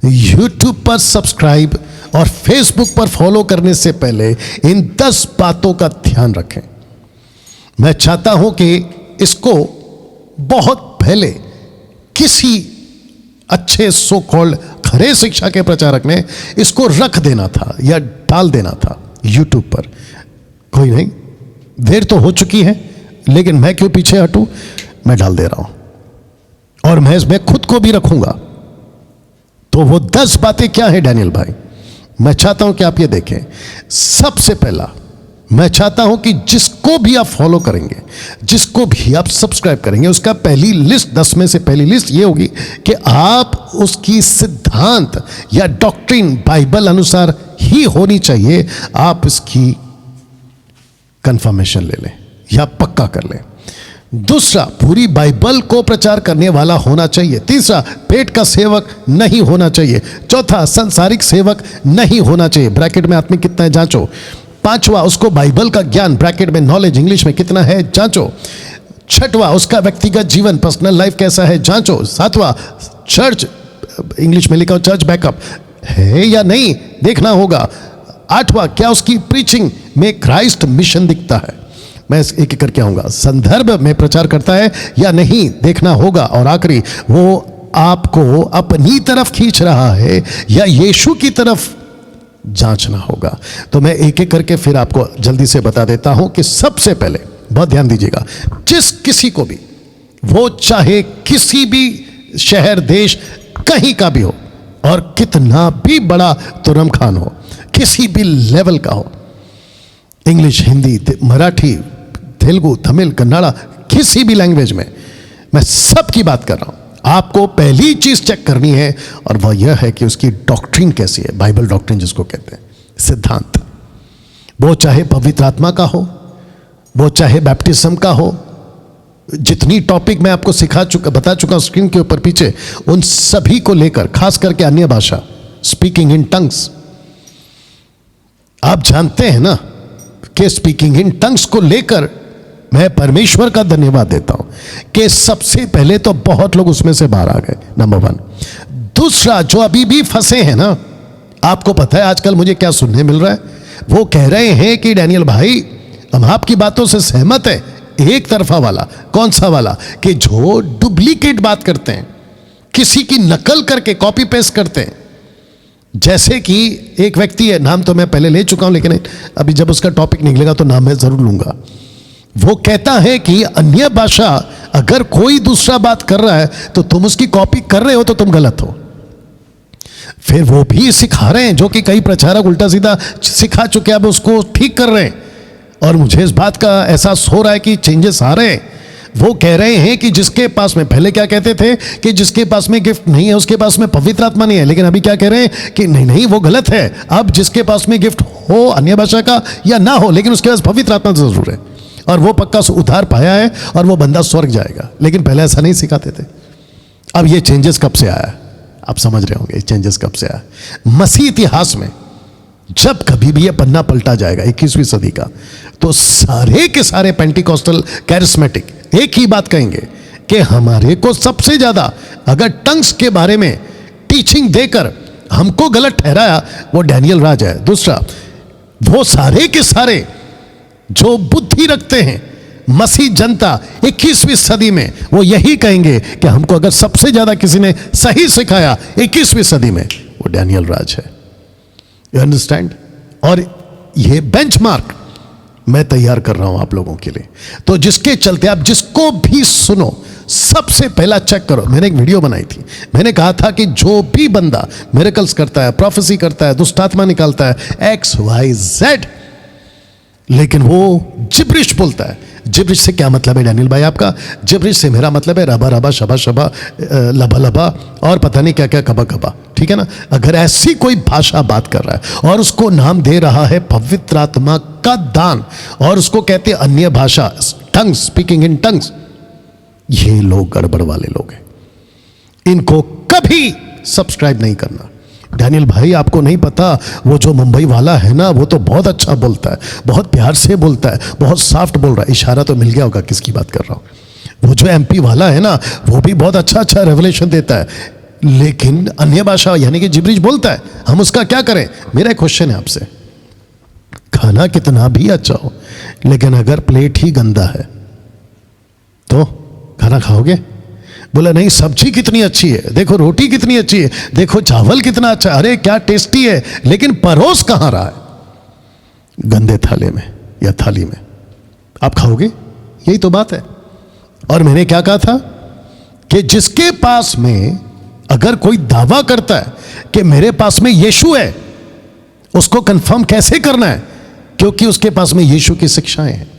YouTube पर subscribe और Facebook पर फॉलो करने से पहले इन 10 बातों का ध्यान रखें। मैं चाहता हूं कि इसको बहुत पहले किसी अच्छे सो कॉल्ड खरे शिक्षा के प्रचारक ने इसको रख देना था या डाल देना था यूट्यूब पर। कोई नहीं, देर तो हो चुकी है, लेकिन मैं क्यों पीछे हटूं, मैं डाल दे रहा हूं और मैं इसमें खुद को भी रखूंगा। तो वो 10 बातें क्या है डैनियल भाई, मैं चाहता हूं कि आप ये देखें। सबसे पहला, मैं चाहता हूं कि जिसको भी आप फॉलो करेंगे, जिसको भी आप सब्सक्राइब करेंगे, उसका पहली लिस्ट 10 में से पहली लिस्ट ये होगी कि आप उसकी सिद्धांत या डॉक्ट्रिन बाइबल अनुसार ही होनी चाहिए। आप इसकी कंफर्मेशन ले लें या पक्का कर लें। दूसरा, पूरी बाइबल को प्रचार करने वाला होना चाहिए। तीसरा, पेट का सेवक नहीं होना चाहिए। चौथा, सांसारिक सेवक नहीं होना चाहिए, ब्रैकेट में आत्मिक कितना है जांचो। पांचवा, उसको बाइबल का ज्ञान ब्रैकेट में नॉलेज इंग्लिश में कितना है जांचो। छठवां, उसका व्यक्तिगत जीवन पर्सनल लाइफ कैसा है जांचो। सातवां, चर्च इंग्लिश में लिखा हो चर्च बैकअप है या नहीं देखना होगा। आठवां, क्या उसकी प्रीचिंग में क्राइस्ट मिशन दिखता है। मैं एक एक करके आऊंगा। संदर्भ में प्रचार करता है या नहीं देखना होगा। और आखिरी, वो आपको अपनी तरफ खींच रहा है या यीशु की तरफ जांचना होगा। तो मैं एक एक करके फिर आपको जल्दी से बता देता हूं कि सबसे पहले बहुत ध्यान दीजिएगा, जिस किसी को भी, वो चाहे किसी भी शहर देश कहीं का भी हो और कितना भी बड़ा तुरम खान हो, किसी भी लेवल का हो, इंग्लिश, हिंदी, मराठी, तेलुगु, तमिल, कन्नड़ा, किसी भी लैंग्वेज में, मैं सबकी बात कर रहा हूं। आपको पहली चीज चेक करनी है और वह यह है कि उसकी डॉक्ट्रिन कैसी है, बाइबल डॉक्ट्रिन जिसको कहते हैं, सिद्धांत। वो चाहे पवित्र आत्मा का हो, वो चाहे बैप्टिज्म का हो, जितनी टॉपिक मैं आपको बता चुका स्क्रीन के ऊपर पीछे, उन सभी को लेकर, खास करके अन्य भाषा, स्पीकिंग इन टंग्स। आप जानते हैं ना कि स्पीकिंग इन टंग्स को लेकर मैं परमेश्वर का धन्यवाद देता हूं कि सबसे पहले तो बहुत लोग उसमें से बाहर आ गए, नंबर 1। दूसरा, जो अभी भी फंसे हैं ना, आपको पता है आजकल मुझे क्या सुनने मिल रहा है, वो कह रहे हैं कि डैनियल भाई हम आपकी बातों से सहमत है, एक तरफा वाला। कौन सा वाला? कि जो डुप्लीकेट बात करते हैं, किसी की नकल करके कॉपी पेस्ट करते हैं। जैसे कि एक व्यक्ति है, नाम तो मैं पहले ले चुका हूं, लेकिन अभी जब उसका टॉपिक निकलेगा तो नाम मैं जरूर लूंगा। वो कहता है कि अन्य भाषा अगर कोई दूसरा बात कर रहा है तो तुम उसकी कॉपी कर रहे हो तो तुम गलत हो। फिर वो भी सिखा रहे हैं, जो कि कई प्रचारक उल्टा सीधा सिखा चुके, अब उसको ठीक कर रहे हैं। और मुझे इस बात का एहसास हो रहा है कि चेंजेस आ रहे हैं। वो कह रहे हैं कि जिसके पास में, पहले क्या कहते थे कि जिसके पास में गिफ्ट नहीं है उसके पास में पवित्र आत्मा नहीं है, लेकिन अभी क्या कह रहे हैं कि नहीं नहीं वो गलत है। अब जिसके पास में गिफ्ट हो अन्य भाषा का या ना हो, लेकिन उसके पास पवित्र आत्मा जरूर है और वो पक्का उद्धार पाया है और वो बंदा स्वर्ग जाएगा। लेकिन पहले ऐसा नहीं सिखाते थे। अब ये चेंजेस कब से आया, आप समझ रहे होंगे चेंजेस कब से आया। मसीह इतिहास में जब कभी भी ये पन्ना पलटा जाएगा 21वीं सदी का, तो सारे के सारे पेंटिकॉस्टल कैरिस्मेटिक एक ही बात कहेंगे कि हमारे को सबसे ज्यादा अगर टंग्स के बारे में टीचिंग देकर हमको गलत ठहराया वो डैनियल राज है। दूसरा, वो सारे के सारे जो बुद्धि रखते हैं मसीह जनता 21वीं सदी में, वो यही कहेंगे कि हमको अगर सबसे ज्यादा किसी ने सही सिखाया 21वीं सदी में, वो डैनियल राज है। You understand? और ये बेंचमार्क मैं तैयार कर रहा हूं आप लोगों के लिए। तो जिसके चलते आप जिसको भी सुनो, सबसे पहला चेक करो। मैंने एक वीडियो बनाई थी, मैंने कहा था कि जो भी बंदा मिरेकल्स करता है, प्रोफेसी करता है, दुष्ट आत्मा निकालता है, XYZ, लेकिन वो जिब्रिश बोलता है। जिब्रिश से क्या मतलब है डैनियल भाई आपका? जिब्रिश से मेरा मतलब है रबा रबा, शबा शबा, लबा लबा और पता नहीं क्या क्या, कबा कबा, ठीक है ना। अगर ऐसी कोई भाषा बात कर रहा है और उसको नाम दे रहा है पवित्र आत्मा का दान और उसको कहते हैं अन्य भाषा, टंग्स, स्पीकिंग इन टंग्स, ये लोग गड़बड़ वाले लोग हैं। इनको कभी सब्सक्राइब नहीं करना। डैनियल भाई आपको नहीं पता, वो जो मुंबई वाला है ना, वो तो बहुत अच्छा बोलता है, बहुत प्यार से बोलता है, बहुत सॉफ्ट बोल रहा है। इशारा तो मिल गया होगा किसकी बात कर रहा हूं। वो जो MP वाला है ना, वो भी बहुत अच्छा अच्छा रेवलेशन देता है। लेकिन अन्य भाषा यानी कि जिब्रिश बोलता है, हम उसका क्या करें? मेरा क्वेश्चन है आपसे, खाना कितना भी अच्छा हो लेकिन अगर प्लेट ही गंदा है तो खाना खाओगे? बोला नहीं, सब्जी कितनी अच्छी है, देखो रोटी कितनी अच्छी है, देखो चावल कितना अच्छा, अरे क्या टेस्टी है, लेकिन परोस कहां रहा है? गंदे थाले में या थाली में। आप खाओगे? यही तो बात है। और मैंने क्या कहा था कि जिसके पास में अगर कोई दावा करता है कि मेरे पास में यीशु है, उसको कंफर्म कैसे करना है? क्योंकि उसके पास में यीशु की शिक्षाएं हैं।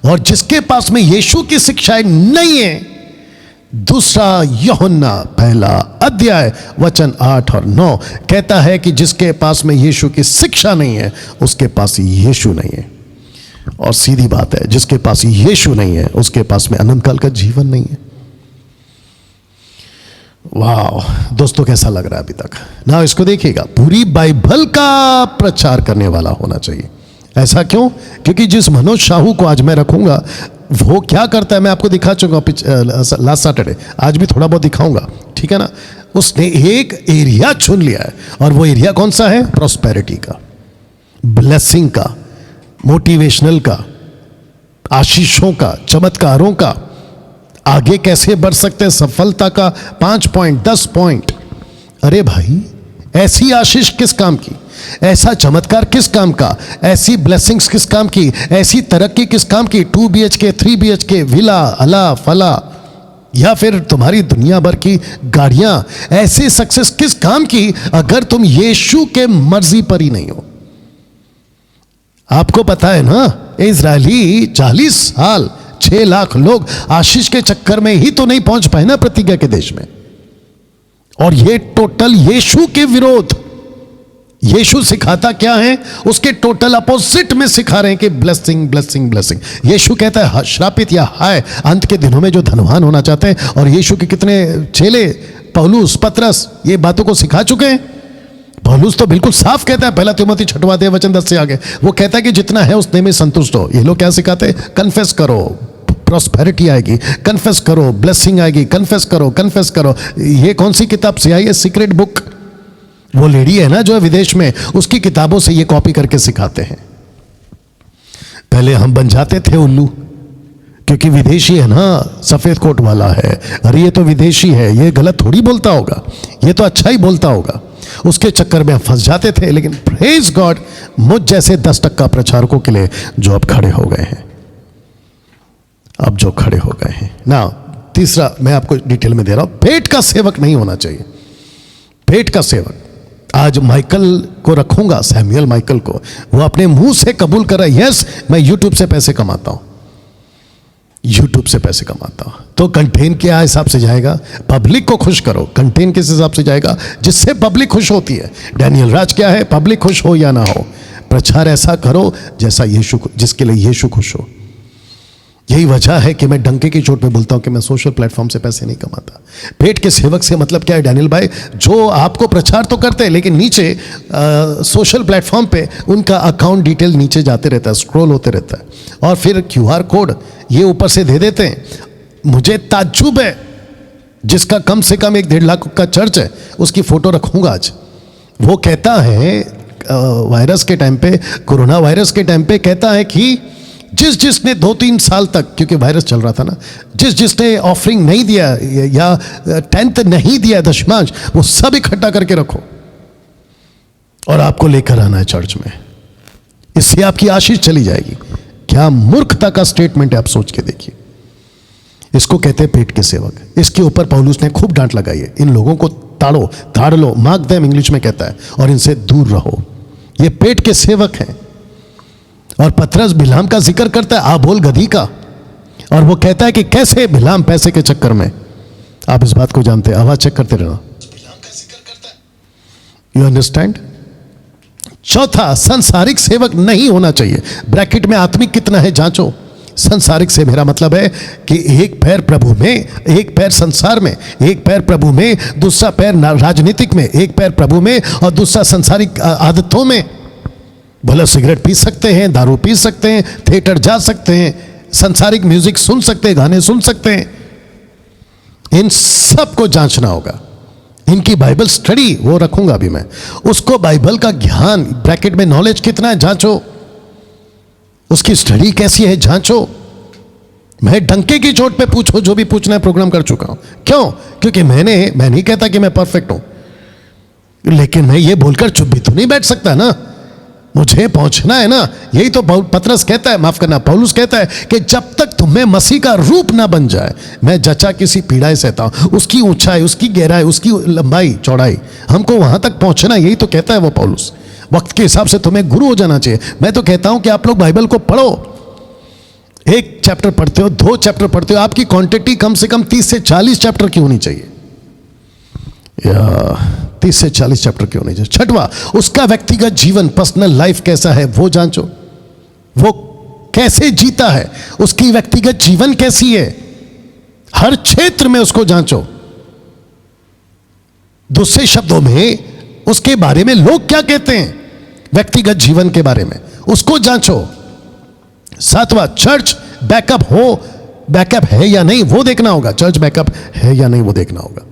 और जिसके पास में यीशु की शिक्षाएं नहीं है, दूसरा यूहन्ना पहला अध्याय वचन 8 और 9 कहता है कि जिसके पास में यीशु की शिक्षा नहीं है, उसके पास यीशु नहीं है। और सीधी बात है, जिसके पास यीशु नहीं है, उसके पास में अनंत काल का जीवन नहीं है। वाह दोस्तों, कैसा लग रहा है अभी तक ना? इसको देखिएगा, पूरी बाइबल का प्रचार करने वाला होना चाहिए। ऐसा क्यों? क्योंकि जिस मनोज शाहू को आज मैं रखूंगा, वो क्या करता है मैं आपको दिखा चुका लास्ट सैटरडे, आज भी थोड़ा बहुत दिखाऊंगा, ठीक है ना? उसने एक एरिया चुन लिया है, और वो एरिया कौन सा है? प्रॉस्पेरिटी का, ब्लेसिंग का, मोटिवेशनल का, आशीषों का, चमत्कारों का, आगे कैसे बढ़ सकते हैं, सफलता का 5 पॉइंट 10 पॉइंट। अरे भाई, ऐसी आशीष किस काम की? ऐसा चमत्कार किस काम का? ऐसी ब्लेसिंग्स किस काम की? ऐसी तरक्की किस काम की? 2 BHK 3 BHK विला अला फला, या फिर तुम्हारी दुनिया भर की गाड़ियां, ऐसी सक्सेस किस काम की अगर तुम यीशु के मर्जी पर ही नहीं हो? आपको पता है ना, इजरायली 40 साल 6 लाख लोग आशीष के चक्कर में ही तो नहीं पहुंच पाए ना प्रतिज्ञा के देश में। और ये टोटल यीशु के विरोध। यीशु सिखाता क्या है? उसके टोटल अपोजिट में सिखा रहे हैं कि ब्लेसिंग ब्लेसिंग ब्लेसिंग। यीशु कहता है श्रापित या हाय अंत के दिनों में जो धनवान होना चाहते हैं। और यीशु के कितने चेले, पौलुस, पतरस, ये बातों को सिखा चुके हैं। पौलुस तो बिल्कुल साफ कहता है, पहला तिमोथी 6वां अध्याय वचन 10 से आगे, वो कहता है कि जितना है उतने में संतुष्ट हो। ये लोग क्या सिखाते हैं? कन्फेस करो, प्रॉस्पेरिटी आएगी, कन्फेस करो, ब्लेसिंग आएगी, कन्फेस करो, कन्फेस करो। ये कौन सी किताब से आई है? Secret book. वो लेडी है ना जो है विदेश में, उसकी किताबों से ये कॉपी करके सिखाते हैं। पहले हम बन जाते थे उल्लू, क्योंकि विदेशी है ना, सफेद कोट वाला है, अरे ये तो विदेशी है, ये गलत थोड़ी बोलता होगा, ये तो अच्छा ही बोलता होगा। उसके चक्कर में हम फंस जाते थे। लेकिन प्रेज गॉड, मुझ जैसे 10% प्रचारकों के लिए जो अब खड़े हो गए हैं, अब जो खड़े हो गए हैं ना। तीसरा मैं आपको डिटेल में दे रहा हूं, पेट का सेवक नहीं होना चाहिए। पेट का सेवक, आज माइकल को रखूंगा, सैमुअल माइकल को, वो अपने मुंह से कबूल कर रहा है, यस मैं यूट्यूब से पैसे कमाता हूं, यूट्यूब से पैसे कमाता हूं। तो कंटेन क्या हिसाब से जाएगा? पब्लिक को खुश करो। कंटेन किस हिसाब से जाएगा? जिससे पब्लिक खुश होती है। डैनियल राज क्या है? पब्लिक खुश हो या ना हो, प्रचार ऐसा करो जैसा यीशु, जिसके लिए यीशु खुश हो। यही वजह है कि मैं डंके की चोट पे बोलता हूं कि मैं सोशल प्लेटफॉर्म से पैसे नहीं कमाता। पेट के सेवक से मतलब क्या है डैनियल भाई? जो आपको प्रचार तो करते हैं, लेकिन नीचे सोशल प्लेटफॉर्म पे उनका अकाउंट डिटेल नीचे जाते रहता है, स्क्रॉल होते रहता है, और फिर QR कोड ये ऊपर से दे देते हैं। मुझे ताज्जुब है, जिसका कम से कम 1-1.5 लाख का चर्च है, उसकी फोटो रखूंगा आज। वो कहता है वायरस के टाइम पे, कोरोना वायरस के टाइम पे कहता है कि जिसने 2-3 साल तक, क्योंकि वायरस चल रहा था ना, जिसने ऑफरिंग नहीं दिया या 10th नहीं दिया, दशमांश, वो सब इकट्ठा करके रखो और आपको लेकर आना है चर्च में। इससे आपकी आशीष चली जाएगी। क्या मूर्खता का स्टेटमेंट है, आप सोच के देखिए। इसको कहते हैं पेट के सेवक। इसके ऊपर पौलुस ने खूब डांट लगाई है। इन लोगों को ताड़ लो, मार्क देम इंग्लिश में कहता है, और इनसे दूर रहो। ये पेट के सेवक हैं। और पतरस बिलाम का जिक्र करता है, आ बोल गधी का, और वो कहता है कि कैसे बिलाम पैसे के चक्कर में, आप इस बात को जानते हैं, आवाज चेक करते रहना, बिलाम का जिक्र करता है। You understand? चौथा, संसारिक सेवक नहीं होना चाहिए। ब्रैकेट में आत्मिक कितना है जांचो। संसारिक से मेरा मतलब है कि एक पैर प्रभु में, एक पैर संसार में, एक पैर प्रभु में, दूसरा पैर राजनीतिक में, एक पैर प्रभु में और दूसरा संसारिक आदतों में। भले सिगरेट पी सकते हैं, दारू पी सकते हैं, थिएटर जा सकते हैं, संसारिक म्यूजिक सुन सकते हैं, गाने सुन सकते हैं। इन सब को जांचना होगा। इनकी बाइबल स्टडी वो रखूंगा अभी मैं, उसको बाइबल का ज्ञान ब्रैकेट में नॉलेज कितना है जांचो, उसकी स्टडी कैसी है जांचो। मैं डंके की चोट पे पूछो, जो भी पूछना है प्रोग्राम कर चुका हूं। क्यों? क्योंकि मैं नहीं कहता कि मैं परफेक्ट हूं, लेकिन मैं ये बोलकर चुप भी तो नहीं बैठ सकता ना, मुझे पहुंचना है ना। यही तो पतरस कहता है, माफ करना पौलुस कहता है कि जब तक तुम्हें मसीह का रूप ना बन जाए, मैं जचा किसी पीड़ाई सहता हूं। उसकी ऊंचाई, उसकी गहराई, उसकी लंबाई चौड़ाई, हमको वहां तक पहुंचना, यही तो कहता है वो पौलुस। वक्त के हिसाब से तुम्हें गुरु हो जाना चाहिए। मैं तो कहता हूं कि आप लोग बाइबल को पढ़ो, एक चैप्टर पढ़ते हो, 2 चैप्टर पढ़ते हो, आपकी क्वांटिटी कम से कम 30 से 40 चैप्टर की होनी चाहिए, या 30 से 40 चैप्टर की होनी चाहिए। छठवां, उसका व्यक्तिगत जीवन, पर्सनल लाइफ कैसा है वो जांचो, वो कैसे जीता है, उसकी व्यक्तिगत जीवन कैसी है, हर क्षेत्र में उसको जांचो। दूसरे शब्दों में उसके बारे में लोग क्या कहते हैं, व्यक्तिगत जीवन के बारे में उसको जांचो। 7वां, चर्च बैकअप है या नहीं वो देखना होगा, चर्च बैकअप है या नहीं वो देखना होगा,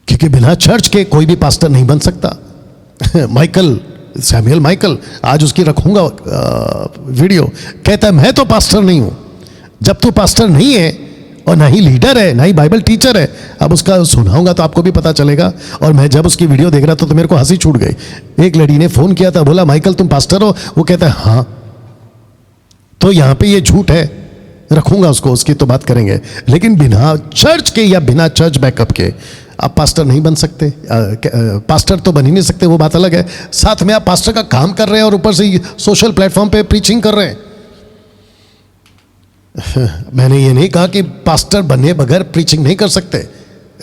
क्योंकि बिना चर्च के कोई भी पास्टर नहीं बन सकता। सैमुअल माइकल, आज उसकी रखूंगा वीडियो, कहता है मैं तो पास्टर नहीं हूं। जब तू पास्टर नहीं है और ना ही लीडर है, ना ही बाइबल टीचर है, अब उसका सुनाऊंगा तो आपको भी पता चलेगा। और मैं जब उसकी वीडियो देख रहा था तो मेरे को हंसी छूट गई। एक लड़ी ने फोन किया था, बोला माइकल तुम पास्टर हो? वो कहता है हाँ। तो यहां पे ये झूठ है, रखूंगा उसको, उसकी तो बात करेंगे, लेकिन बिना चर्च के या बिना चर्च बैकअप के आप पास्टर नहीं बन सकते। पास्टर तो बन ही नहीं सकते, वो बात अलग है। साथ में आप पास्टर का काम कर रहे हैं और ऊपर से सोशल प्लेटफॉर्म पे प्रीचिंग कर रहे हैं। मैंने ये नहीं कहा कि पास्टर बने बगैर प्रीचिंग नहीं कर सकते,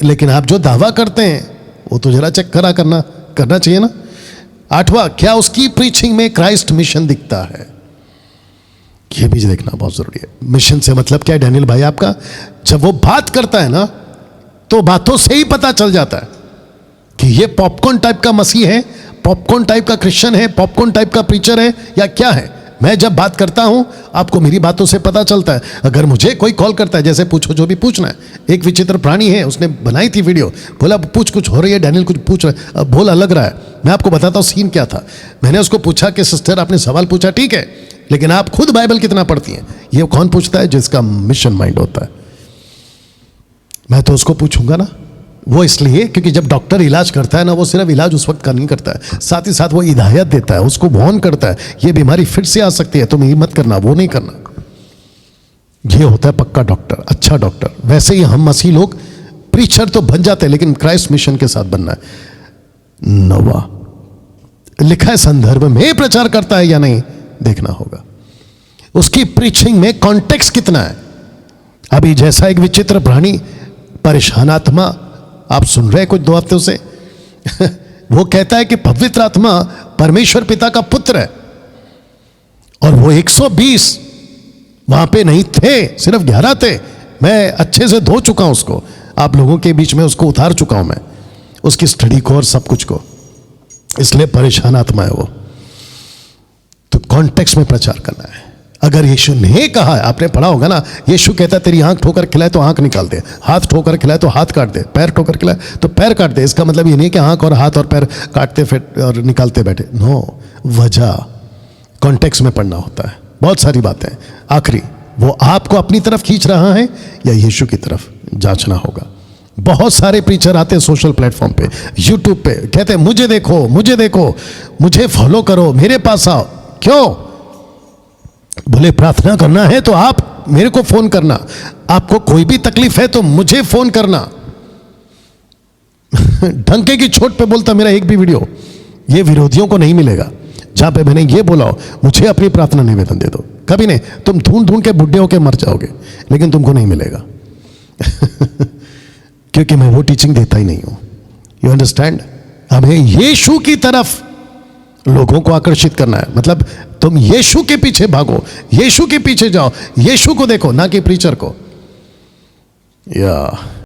लेकिन आप जो दावा करते हैं वो तो जरा चेक करना चाहिए ना। 8वां, क्या उसकी प्रीचिंग में क्राइस्ट मिशन दिखता है, ये भी देखना बहुत जरूरी है। मिशन से मतलब क्या है डैनियल भाई आपका, जब वो बात करता है ना तो बातों से ही पता चल जाता है कि ये पॉपकॉर्न टाइप का मसीह है, पॉपकॉर्न टाइप का क्रिश्चियन है, पॉपकॉर्न टाइप का प्रीचर है या क्या है। मैं जब बात करता हूं आपको मेरी बातों से पता चलता है। अगर मुझे कोई कॉल करता है, जैसे पूछो जो भी पूछना है, एक विचित्र प्राणी है उसने बनाई थी वीडियो, बोला पूछ कुछ हो रही है डैनियल, कुछ पूछ रहा है, बोल अलग रहा है। मैं आपको बताता हूं सीन क्या था। मैंने उसको पूछा कि सिस्टर आपने सवाल पूछा ठीक है, लेकिन आप खुद बाइबल कितना पढ़ती हैं? ये कौन पूछता है? जिसका मिशन माइंड होता है। मैं तो उसको पूछूंगा ना, वो इसलिए क्योंकि जब डॉक्टर इलाज करता है ना, वो सिर्फ इलाज उस वक्त का नहीं करता है, साथ ही साथ वो हिदायत देता है, उसको वार्न करता है ये बीमारी फिर से आ सकती है, तुम ये मत करना, वो नहीं करना। ये होता है पक्का डॉक्टर, अच्छा डॉक्टर। वैसे ही हम मसीह लोग प्रीचर तो बन जाते हैं, लेकिन क्राइस्ट मिशन के साथ बनना है। 9वां, लिखा है संदर्भ में प्रचार करता है या नहीं देखना होगा। उसकी प्रीचिंग में कॉन्टेक्स्ट कितना है। अभी जैसा एक विचित्र प्राणी, परेशान आत्मा, आप सुन रहे कुछ 2 हफ्तों से वो कहता है कि पवित्र आत्मा परमेश्वर पिता का पुत्र है, और वो 120 वहां पे नहीं थे, सिर्फ 11 थे। मैं अच्छे से धो चुका हूं उसको, आप लोगों के बीच में उसको उतार चुका हूं मैं, उसकी स्टडी को और सब कुछ को, इसलिए परेशान आत्मा है वो। तो कॉन्टेक्स्ट में प्रचार करना है। अगर यीशु ने कहा है, आपने पढ़ा होगा ना, यीशु कहता है तेरी आंख ठोकर खिलाए तो आंख निकाल दे, हाथ ठोकर खिलाए तो हाथ काट दे, पैर ठोकर खिलाए तो पैर काट दे। इसका मतलब ये नहीं कि आंख और हाथ और पैर काटते फिर और निकालते बैठे, नो, वजह कॉन्टेक्स्ट में पढ़ना होता है। बहुत सारी बातें। आखिरी, वो आपको अपनी तरफ खींच रहा है या यीशु की तरफ, जांचना होगा। बहुत सारे प्रीचर आते हैं सोशल प्लेटफॉर्म पे, यूट्यूब पे, कहते हैं मुझे देखो, मुझे फॉलो करो, मेरे पास आओ। क्यों? बोले प्रार्थना करना है तो आप मेरे को फोन करना, आपको कोई भी तकलीफ है तो मुझे फोन करना। ढंके की चोट पे बोलता मेरा एक भी वीडियो ये विरोधियों को नहीं मिलेगा, जहां पे मैंने ये बोला मुझे अपनी प्रार्थना निवेदन दे दो। कभी नहीं, तुम ढूंढ के बुढ़े होके मर जाओगे, लेकिन तुमको नहीं मिलेगा। क्योंकि मैं वो टीचिंग देता ही नहीं हूं। You understand? हमें यीशु की तरफ लोगों को आकर्षित करना है। मतलब तुम यीशु के पीछे भागो, यीशु के पीछे जाओ, यीशु को देखो, ना कि प्रीचर को। या